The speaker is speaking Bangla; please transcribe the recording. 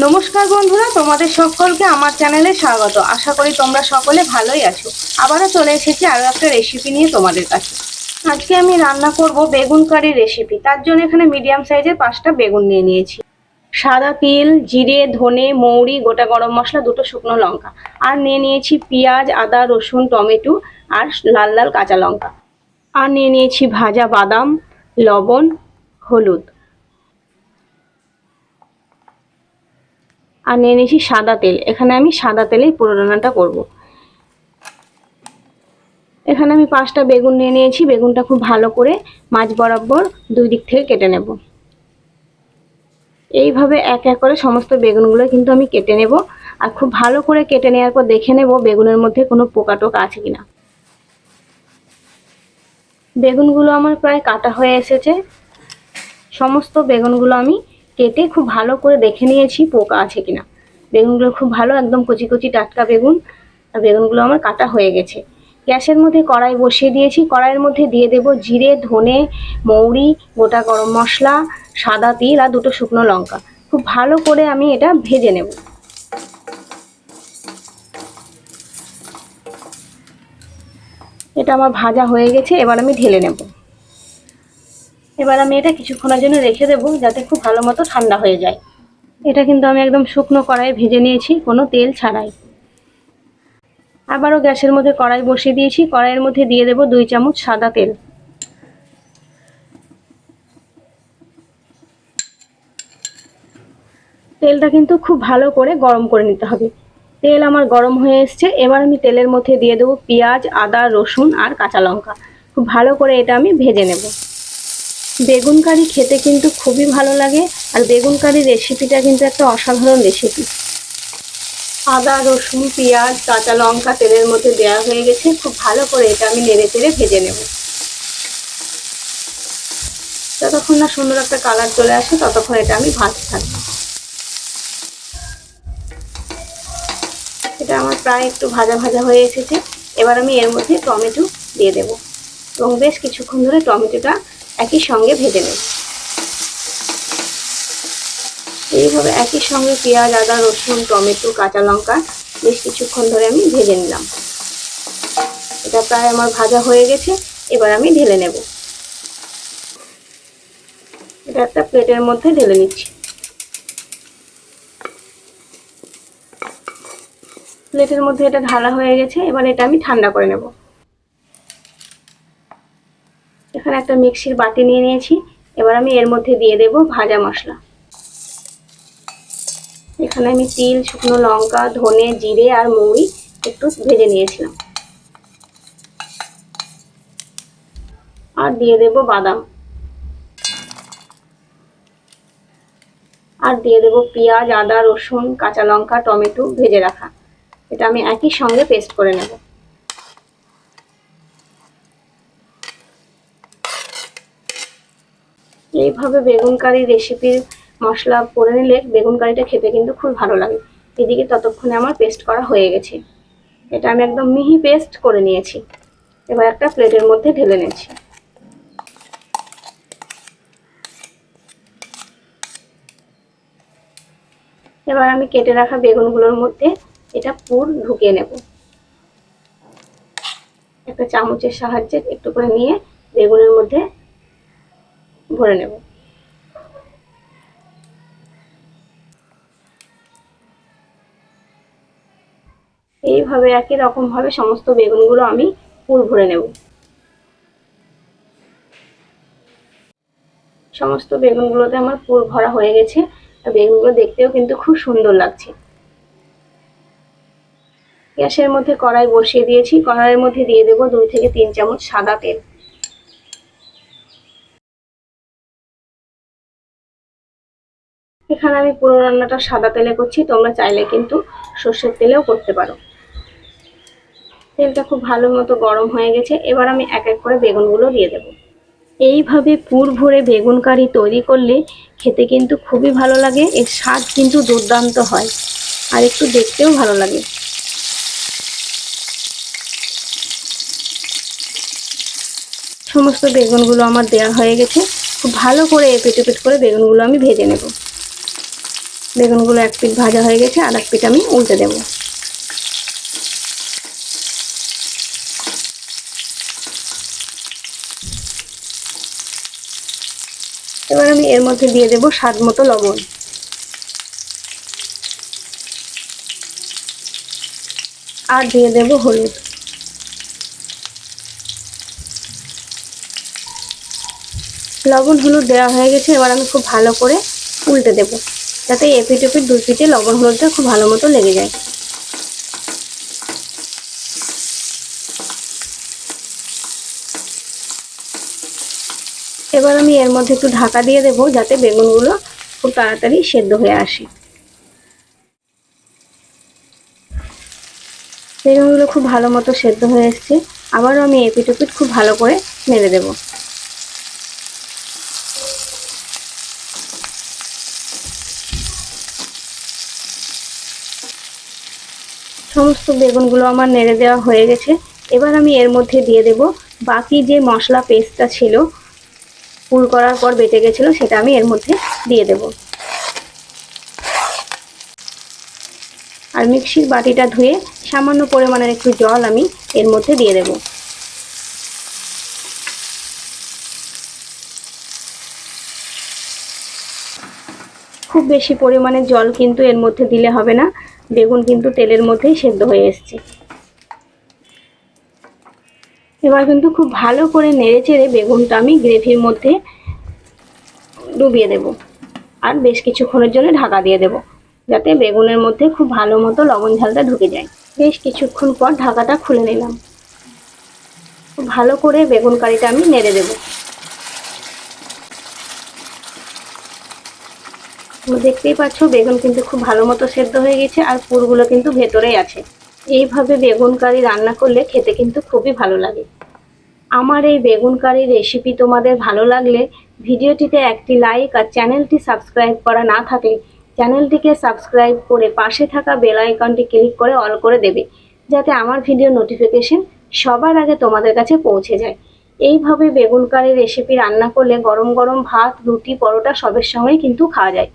নমস্কার বন্ধুরা, তোমাদের সকলকে আমার চ্যানেলে স্বাগত। আশা করি তোমরা সকলে ভালোই আছো। আবারও চলে এসেছি আরও একটা রেসিপি নিয়ে তোমাদের কাছে। আজকে আমি রান্না করব বেগুন কারি রেসিপি। তার জন্য এখানে মিডিয়াম সাইজের 5টা বেগুন নিয়ে নিয়েছি। সাদা তিল, জিরে, ধনে, মৌরি, গোটা গরম মশলা, 2টো শুকনো লঙ্কা, আর নিয়ে নিয়েছি পেঁয়াজ, আদা, রসুন, টমেটো আর লাল লাল কাঁচা লঙ্কা, আর নিয়ে নিয়েছি ভাজা বাদাম, লবণ, হলুদ, আর নিয়ে নিয়েছি সাদা তেল। এখানে আমি সাদা তেলেই পুরো রান্নাটা করব। এখানে আমি 5টা বেগুন নিয়ে নিয়েছি। বেগুনটা খুব ভালো করে মাঝ বরাবর 2 দিক থেকে কেটে নেব। এইভাবে এক এক করে সমস্ত বেগুনগুলো কিন্তু আমি কেটে নেব। আর খুব ভালো করে কেটে নেওয়ার পর দেখে নেব বেগুনের মধ্যে কোনো পোকা টোকা আছে কিনা। বেগুনগুলো আমার প্রায় কাটা হয়ে এসেছে। সমস্ত বেগুনগুলো আমি কেটে খুব ভালো করে দেখে নিয়েছি পোকা আছে কিনা। বেগুনগুলো খুব ভালো, একদম কচি কচি টাটকা বেগুন। আর বেগুনগুলো আমার কাটা হয়ে গেছে। গ্যাসের মধ্যে কড়াই বসিয়ে দিয়েছি। কড়াইয়ের মধ্যে দিয়ে দেব জিরে, ধনে, মৌরি, গোটা গরম মশলা, সাদা তিল আর 2টো শুকনো লঙ্কা। খুব ভালো করে আমি এটা ভেজে নেব। এটা আমার ভাজা হয়ে গেছে। এবার আমি ঢেলে নেব। এবার আমি এটা কিছুক্ষণের জন্য রেখে দেবো, যাতে খুব ভালো মতো ঠান্ডা হয়ে যায়। এটা কিন্তু আমি একদম শুকনো কড়াইয়ে ভেজে নিয়েছি, কোনো তেল ছাড়াই। আবারও গ্যাসের মধ্যে কড়াই বসিয়ে দিয়েছি। কড়াইয়ের মধ্যে দিয়ে দেব 2 চামচ সাদা তেল। তেলটা কিন্তু খুব ভালো করে গরম করে নিতে হবে। তেল আমার গরম হয়ে এসছে। এবার আমি তেলের মধ্যে দিয়ে দেবো পেঁয়াজ, আদা, রসুন আর কাঁচা লঙ্কা। খুব ভালো করে এটা আমি ভেজে নেব। বেগুন কারি খেতে কিন্তু খুবই ভালো লাগে। আর বেগুন কারি রেসিপিটা কিন্তু একটা অসাধারণ রেসিপি। আদা, রসুন, পেঁয়াজ, কাঁচা লঙ্কা তেলের মধ্যে দেওয়া হয়ে গেছে। খুব ভালো করে এটা আমি নেড়ে চেড়ে ভেজে নেব। যতক্ষণ না সুন্দর একটা কালার চলে আসে ততক্ষণ এটা আমি ভাজতে থাকবো। এটা আমার প্রায় একটু ভাজা ভাজা হয়ে এসেছে। এবার আমি এর মধ্যে টমেটো দিয়ে দেব এবং বেশ কিছুক্ষণ ধরে টমেটোটা একই সঙ্গে ভেজে নেব। এইভাবে একই সঙ্গে পেঁয়াজ, আদা, রসুন, টমেটো, কাঁচা লঙ্কা বেশ কিছুক্ষণ ধরে আমি ভেজে নিলাম। এটা প্রায় আমার ভাজা হয়ে গেছে। এবার আমি ঢেলে নেব। এটা একটা প্লেটের মধ্যে ঢেলে নিচ্ছি। প্লেটের মধ্যে এটা ঢালা হয়ে গেছে। এবার এটা আমি ঠান্ডা করে নেব। এখানে একটা মিক্সির বাটি নিয়ে নিয়েছি। এবার আমি এর মধ্যে দিয়ে দেব ভাজা মশলা। এখানে আমি তিল, শুকনো লঙ্কা, ধনে, জিরে আর মৌরি একটু ভেজে নিয়েছিলাম। আর দিয়ে দেব বাদাম। আর দিয়ে দেব পেঁয়াজ, আদা, রসুন, কাঁচা লঙ্কা, টমেটো ভেজে রাখা। এটা আমি একই সঙ্গে পেস্ট করে নেব। এইভাবে বেগুন কারি রেসিপির মশলা করে নিলে বেগুন কারিটা খেতে কিন্তু খুব ভালো লাগে। এদিকে ততক্ষণে আমার পেস্ট করা হয়ে গেছে। এটা আমি একদম মিহি পেস্ট করে নিয়েছি। এবার একটা প্লেটের মধ্যে ঢেলে নিয়েছি। এবার আমি কেটে রাখা বেগুনগুলোর মধ্যে এটা পুর ঢুকিয়ে নেব। একটা চামচের সাহায্যে একটু করে নিয়ে বেগুনের মধ্যে ভরে নেব। এইভাবে একই রকম ভাবে সমস্ত বেগুনগুলো আমি পুর ভরে নেব। সমস্ত বেগুনগুলোতে আমার পুর ভরা হয়ে গেছে। আর বেগুনগুলো দেখতেও কিন্তু খুব সুন্দর লাগছে। গ্যাসের মধ্যে কড়াই বসিয়ে দিয়েছি। কড়াইয়ের মধ্যে দিয়ে দেব 2 থেকে 3 চামচ সাদা তেল। এখানে আমি পুরো রান্নাটা সাদা তেলে করছি, তোমরা চাইলে কিন্তু সর্ষের তেলেও করতে পারো। তেলটা খুব ভালো মতো গরম হয়ে গেছে। এবার আমি এক এক করে বেগুনগুলো দিয়ে দেব। এইভাবে পুর ভরে বেগুন কারি তৈরি করলে খেতে কিন্তু খুবই ভালো লাগে। এর স্বাদ কিন্তু দুর্দান্ত হয় আর একটু দেখতেও ভালো লাগে। সমস্ত বেগুনগুলো আমার দেওয়া হয়ে গেছে। খুব ভালো করে এপিট ওপিট করে বেগুনগুলো আমি ভেজে নেব। বেগুনগুলো এক পিঠ ভাজা হয়ে গেছে, আর এক পিঠ আমি উল্টে দেব। এবার আমি এর মধ্যে দিয়ে দেব স্বাদ মতো লবণ, আর দিয়ে দেব হলুদ। লবণ হলুদ দেওয়া হয়ে গেছে, এবার আমি খুব ভালো করে উল্টে দেব, যাতে এপিঠ ওপিঠ দুই পিঠে লবণ হলুদটা খুব ভালো মতো লেগে যায়। এবার আমি এর মধ্যে একটু ঢাকা দিয়ে দেব, যাতে বেগুনগুলো খুব তাড়াতাড়ি সেদ্ধ হয়ে আসে। বেগুনগুলো খুব ভালো মতো সেদ্ধ হয়ে এসছে, আবারও আমি এপিঠ ওপিঠ খুব ভালো করে নেড়ে দেব। সমস্ত বেগুনগুলো আমার নেড়ে দেওয়া হয়ে গেছে। এবার আমি এর মধ্যে দিয়ে দেব বাকি যে মশলা পেস্টটা ছিল, পুর করার পর বেঁচে গেছিল, সেটা আমি এর মধ্যে দিয়ে দেব। আর মিক্সির বাটিটা ধুয়ে সামান্য পরিমাণের একটু জল আমি এর মধ্যে দিয়ে দেব। খুব বেশি পরিমাণে জল কিন্তু এর মধ্যে দিলে হবে না, বেগুন কিন্তু তেলের মধ্যেই সেদ্ধ হয়ে এসছে। এবার কিন্তু খুব ভালো করে নেড়ে চেড়ে বেগুনটা আমি গ্রেভির মধ্যে ডুবিয়ে দেব, আর বেশ কিছুক্ষণের জন্য ঢাকা দিয়ে দেব, যাতে বেগুনের মধ্যে খুব ভালো মতো লবণ ঝালটা ঢুকে যায়। বেশ কিছুক্ষণ পর ঢাকাটা খুলে নিলাম। খুব ভালো করে বেগুন কারিটা আমি নেড়ে দেব। দেখতেই পাচ্ছ বেগুন কিন্তু খুব ভালো মতো সেদ্ধ হয়ে গেছে, আর পুরগুলো কিন্তু ভেতরেই আছে। এইভাবে বেগুন কারি রান্না করলে খেতে কিন্তু খুবই ভালো লাগে। আমার এই বেগুন কারি রেসিপি তোমাদের ভালো লাগলে ভিডিওটিতে একটি লাইক, আর চ্যানেলটি সাবস্ক্রাইব করা না থাকলে চ্যানেলটিকে সাবস্ক্রাইব করে পাশে থাকা বেল আইকনটি ক্লিক করে অল করে দেবে, যাতে আমার ভিডিও নোটিফিকেশন সবার আগে তোমাদের কাছে পৌঁছে যায়। এইভাবে বেগুন কারি রেসিপি রান্না করলে গরম গরম ভাত, রুটি, পরোটা সবের সঙ্গেই কিন্তু খাওয়া যায়।